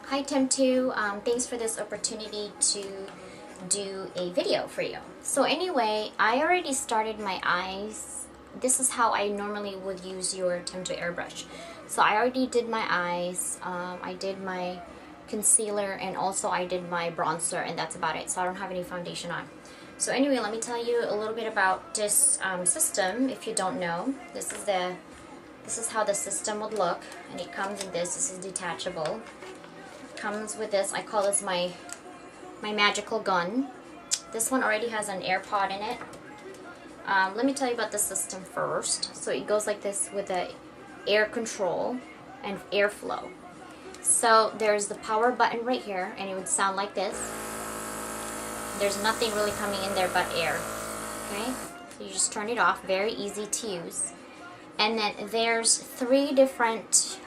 Hi Temptu, thanks for this opportunity to do a video for you. So anyway, I already started my eyes. This is how I normally would use your Temptu airbrush. So I already did my eyes, I did my concealer, and also I did my bronzer, and that's about it. So I don't have any foundation on. So anyway, let me tell you a little bit about this system. If you don't know, this is how the system would look, and it comes in this. This is detachable. Comes with this. I call this my magical gun. This one already has an AirPod in it. Let me tell you about the system first. So it goes like this with the air control and airflow. So there's the power button right here, and it would sound like this. There's nothing really coming in there but air. Okay, so you just turn it off. Very easy to use. And then there's three different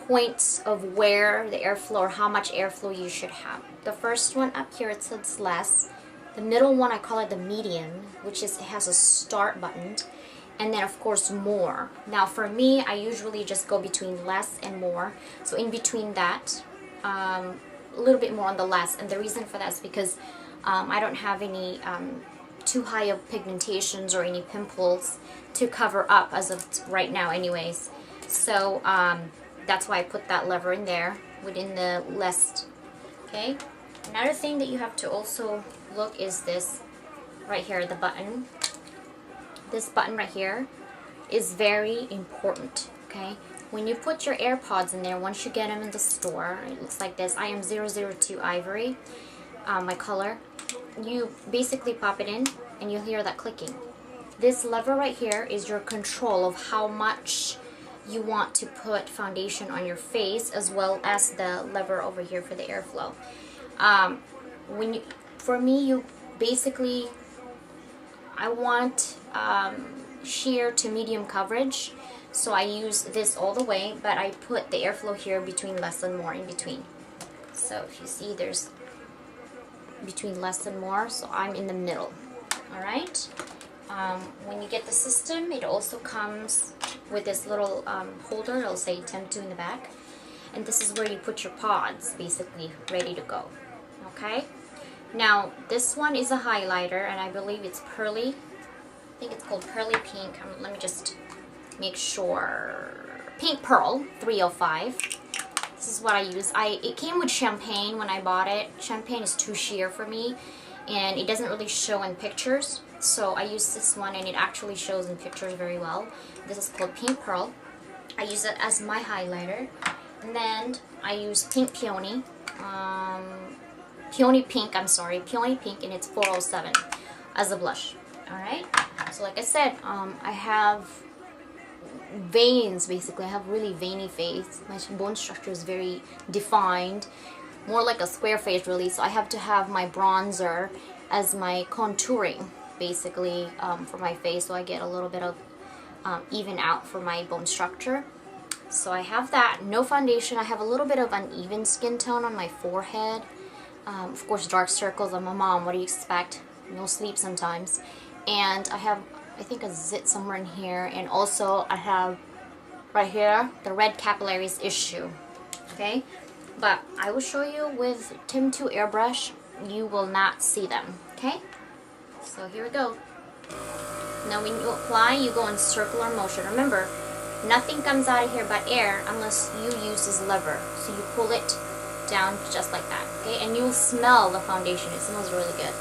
points of where the airflow, or how much airflow you should have. The first one up here, it says less. The middle one, I call it the medium, which is, it has a start button. And then of course more. Now for me, I usually just go between less and more. So in between that, a little bit more on the less. And the reason for that is because I don't have any too high of pigmentations or any pimples to cover up as of right now anyways. So that's why I put that lever in there within the less. Okay, another thing that you have to also look is this right here, the button. This button right here is very important. Okay, when you put your AirPods in there, once you get them in the store, it looks like this. I am 002 Ivory, my color. You basically pop it in and you'll hear that clicking. This lever right here is your control of how much you want to put foundation on your face, as well as the lever over here for the airflow. For me, you basically, I want sheer to medium coverage, so I use this all the way, but I put the airflow here between less and more in between. So if you see, there's between less and more, so I'm in the middle. All right. When you get the system, it also comes with this little holder. It'll say Temptu in the back, and this is where you put your pods, basically ready to go. Okay. Now this one is a highlighter, and I believe it's pearly. I think it's called Pearly Pink. Let me just make sure. Pink Pearl 305. This is what I use. It came with champagne when I bought it. Champagne is too sheer for me, and it doesn't really show in pictures. So I use this one, and it actually shows in pictures very well. This is called Pink Pearl. I use it as my highlighter. And then I use Pink Peony. Peony Pink, Peony Pink, and it's 407 as a blush. Alright? So like I said, I have veins, basically. I have really veiny face. My bone structure is very defined. More like a square face, really. So I have to have my bronzer as my contouring, basically, for my face, so I get a little bit of even out for my bone structure. So I have that. No foundation. I have a little bit of uneven skin tone on my forehead. Of course, dark circles. I'm a mom. What do you expect? No sleep sometimes. And I have, I think, a zit somewhere in here. And also, I have right here the red capillaries issue. Okay? But I will show you with Temptu airbrush. You will not see them. Okay? So here we go. Now when you apply, you go in circular motion. Remember, nothing comes out of here but air unless you use this lever. So you pull it down just like that. Okay? And you'll smell the foundation. It smells really good.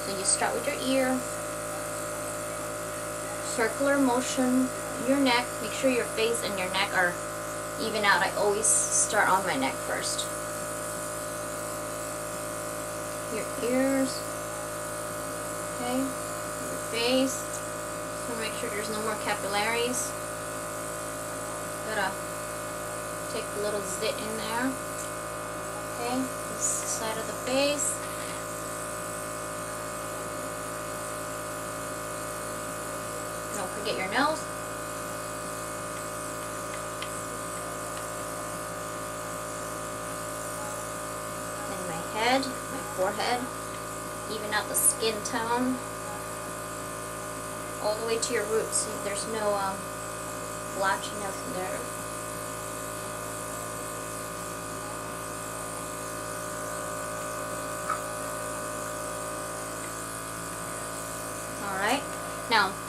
So you start with your ear. Circular motion. Your neck. Make sure your face and your neck are even out. I always start on my neck first. Your ears. Okay, your face. Just want to make sure there's no more capillaries. Gotta take a little zit in there. Okay, this side of the face. Don't forget your nose. Then my head, my forehead. Even out the skin tone all the way to your roots. See, there's no blotchiness there.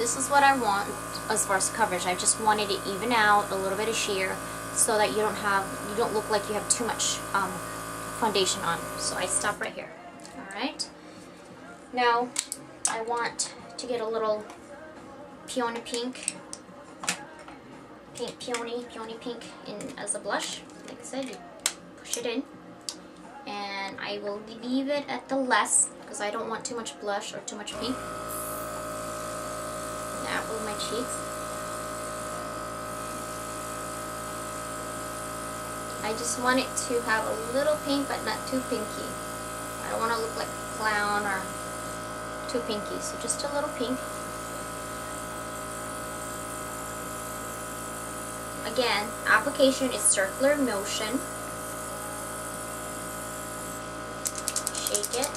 this is what I want as far as coverage. I just wanted to even out a little bit of sheer so that you don't look like you have too much foundation on. So I stop right here. Alright. Now I want to get a little peony pink pink in as a blush. Like I said, you push it in, and I will leave it at the less because I don't want too much blush or too much pink. And the apple of my cheeks. I just want it to have a little pink, but not too pinky. I don't want to look like a clown or too pinky, so just a little pink. Again, application is circular motion. Shake it.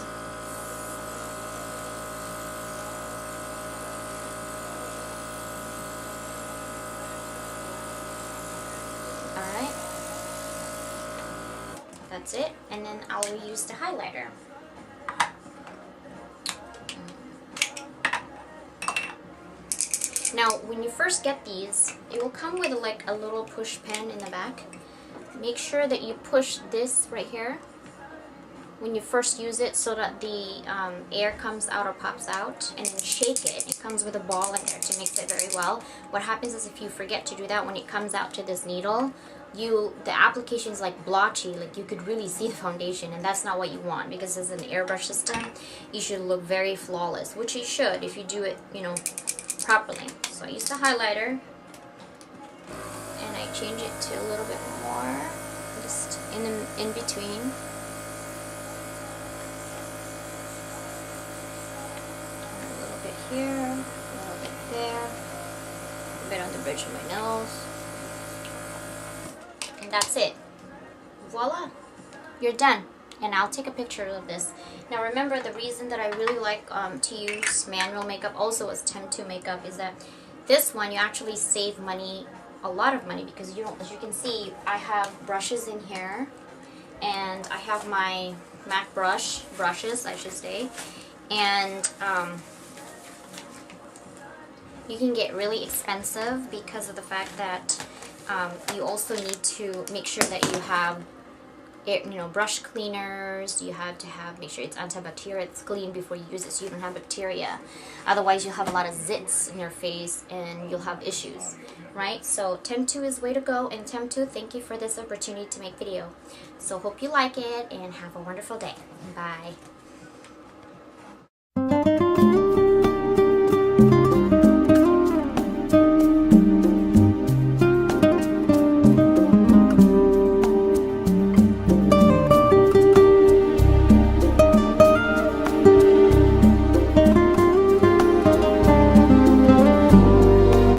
Alright. That's it. And then I'll use the highlighter. Now, when you first get these, it will come with like a little push pen in the back. Make sure that you push this right here when you first use it so that the air comes out or pops out, and then shake it. It comes with a ball in there to mix it very well. What happens is if you forget to do that, when it comes out to this needle, the application is like blotchy, like you could really see the foundation, and that's not what you want, because as an airbrush system, you should look very flawless, which you should if you do it, you know, properly. So I use the highlighter and I change it to a little bit more, just in between. A little bit here, a little bit there, a bit on the bridge of my nose, and that's it. Voila, you're done. And I'll take a picture of this. Now remember, the reason that I really like to use manual makeup also as Temptu makeup is that this one you actually save money, a lot of money, because you don't, as you can see, I have brushes in here, and I have my MAC brushes I should say, and you can get really expensive because of the fact that you also need to make sure that you have brush cleaners. You have to make sure it's antibacterial, it's clean before you use it so you don't have bacteria. Otherwise you'll have a lot of zits in your face and you'll have issues, right? So Temptu is way to go, and Temptu, thank you for this opportunity to make video. So hope you like it and have a wonderful day. Bye.